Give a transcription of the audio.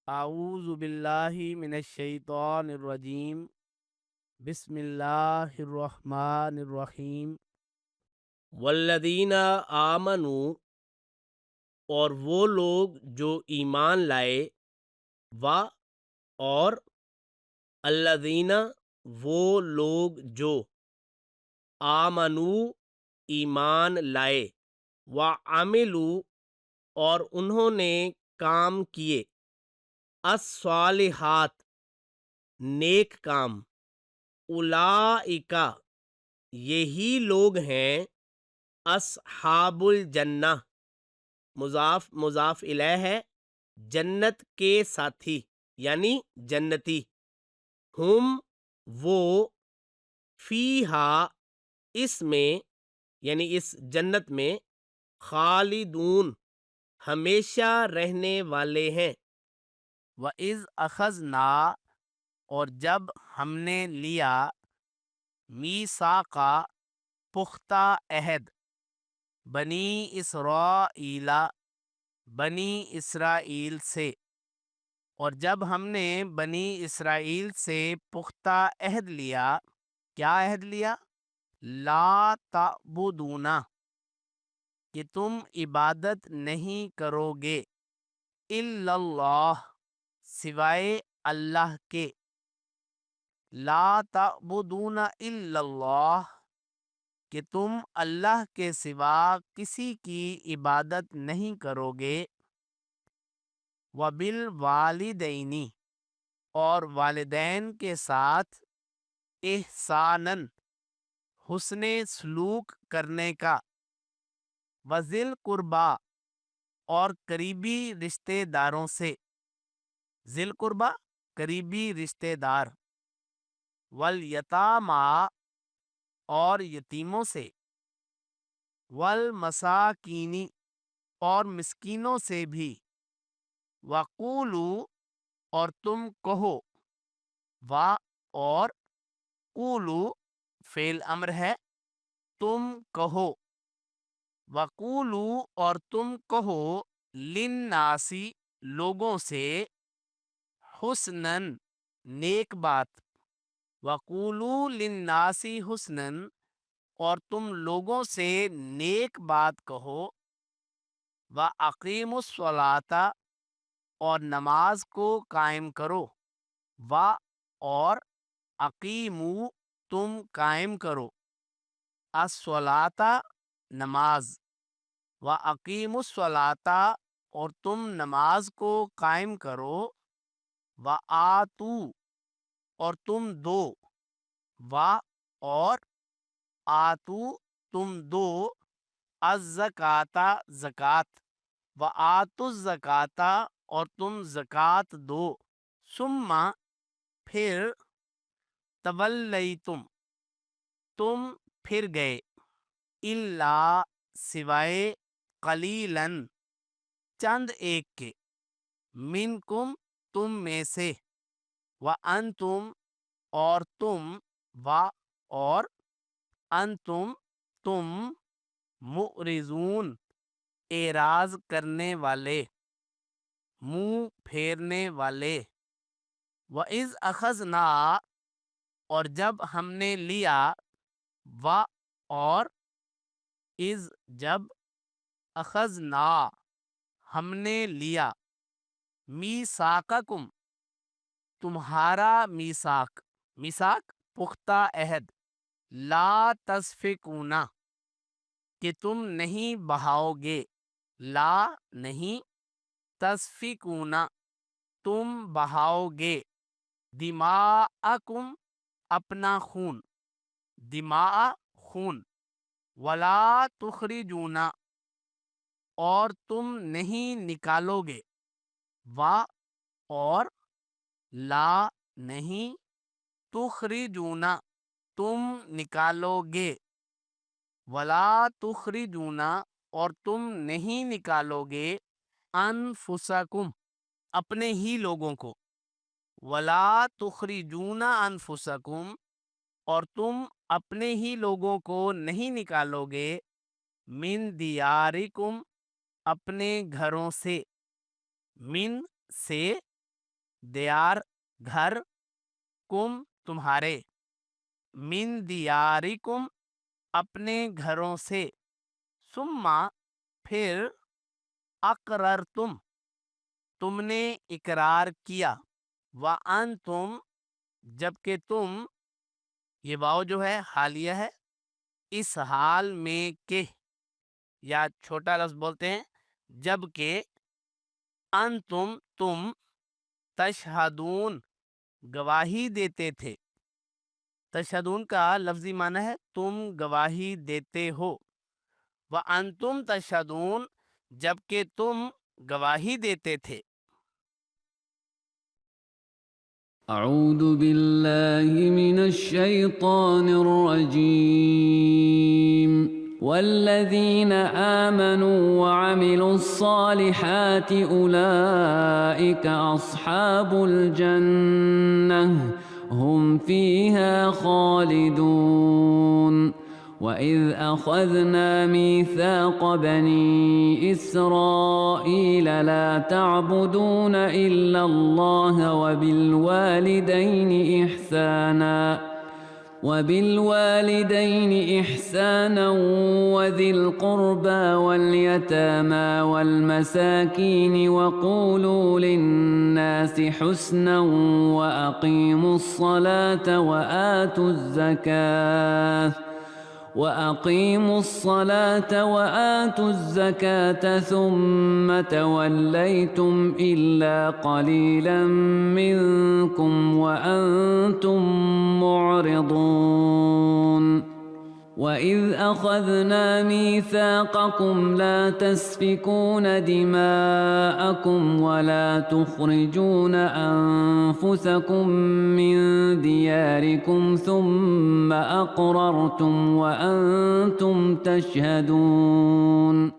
اعوذ باللہ من الشیطان الرجیم، بسم اللہ الرحمن الرحیم۔ والذین آمنوا، اور وہ لوگ جو ایمان لائے، و اور الذین وہ لوگ جو آمنوا ایمان لائے، وعملوا اور انہوں نے کام کیے، الصالحات نیک کام، اولئک یہی لوگ ہیں، اصحاب الجنہ مضاف مضاف الیہ ہے، جنت کے ساتھی یعنی جنتی، ہم وہ، فیہا اس میں یعنی اس جنت میں، خالدون ہمیشہ رہنے والے ہیں۔ وَإِذْ أَخَذْنَا اور جب ہم نے لیا، میثاقا پختہ عہد، بنی اسرائیل بنی اسرائیل سے، اور جب ہم نے بنی اسرائیل سے پختہ عہد لیا، کیا عہد لیا؟ لا تعبدون کہ تم عبادت نہیں کرو گے، الا اللہ سوائے اللہ کے، لا تعبدون الا اللہ کہ تم اللہ کے سوا کسی کی عبادت نہیں کرو گے، وبالوالدین اور والدین کے ساتھ، احساناً حسن سلوک کرنے کا، وذی القربیٰ اور قریبی رشتہ داروں سے، ذی القربیٰ قریبی رشتہ دار، والیتامیٰ اور یتیموں سے، والمساکین اور مسکینوں سے بھی، وقولوا اور تم کہو، وا اور قولوا فعل امر ہے، تم کہو، وقولوا اور تم کہو، للناسی لوگوں سے، حسناً نیک بات، وقولوا للناسی حسناً اور تم لوگوں سے نیک بات کہو، وَأَقِیمُوا الصَّلَاةَ اور نماز کو قائم کرو، اور اقیمو تم قائم کرو، الصلاۃ نماز، وَأَقِیمُوا الصَّلَاةَ اور تم نماز کو قائم کرو، وَآتُوا اور تم دو، اور آتو تم دو، الزکاۃ زکوٰۃ، وآتوا الزکاۃ اور تم زکوٰۃ دو، ثم پھر، تولیتم تم پھر گئے، الا سوائے، قلیلاً چند ایک کے، منکم تم میں سے، وانتم اور تم، اور انتم تم، معرضون اعراض کرنے والے، منہ پھیرنے والے، وَإِذْ أَخَذْنَا اور جب ہم نے لیا، اور اذ جب، اخذنا ہم نے لیا، میثاقکم تمہارا میثاق، میثاق پختہ عہد، لا تسفکون کہ تم نہیں بہاؤ گے، لا نہیں، تسفکون تم بہاؤ گے، دماءکم اپنا خون، دماء خون، ولا تخرجون اور تم نہیں نکالو گے، اور لا نہیں، تخرجون تم نکالو گے، ولا تخرجون اور تم نہیں نکالو گے، انفسکم اپنے ہی لوگوں کو، ولا تخرجون انفسکم اور تم اپنے ہی لوگوں کو نہیں نکالو گے، من دیارکم اپنے گھروں سے، من سے دیار گھر، کم تمہارے، من دیارکم اپنے گھروں سے، ثم پھر اقررتم تم نے اقرار کیا، وانتم جبکہ تم، یہ واو جو ہے حالیہ ہے، اس حال میں کہ، یا چھوٹا لفظ بولتے ہیں جبکہ، انتم تم، تشہدون گواہی دیتے تھے، تشہدون کا لفظی معنی ہے تم گواہی دیتے ہو، وانتم تشہدون جبکہ تم گواہی دیتے تھے۔ اعوذ باللہ من الشیطان الرجیم والذین آمنوا وعملوا الصالحات اولئک اصحاب الجنہ هم فیہا خالدون وَإِذْ أَخَذْنَا مِيثَاقَ بَنِي إِسْرَائِيلَ لَا تَعْبُدُونَ إِلَّا اللَّهَ وَبِالْوَالِدَيْنِ إِحْسَانًا وَذِي الْقُرْبَى وَالْيَتَامَى وَالْمَسَاكِينِ وَقُولُوا لِلنَّاسِ حُسْنًا وَأَقِيمُوا الصَّلَاةَ وَآتُوا الزَّكَاةَ ثُمَّ تَوَلَّيْتُمْ إِلَّا قَلِيلًا مِّنكُمْ وَأَنتُم مُّعْرِضُونَ وَإِذْ أَخَذْنَا مِيثَاقَكُمْ لَا تَسْفِكُونَ دِمَاءَكُمْ وَلَا تُخْرِجُونَ أَنفُسَكُم مِّن دِيَارِكُمْ ثُمَّ أَقْرَرْتُمْ وَأَنتُمْ تَشْهَدُونَ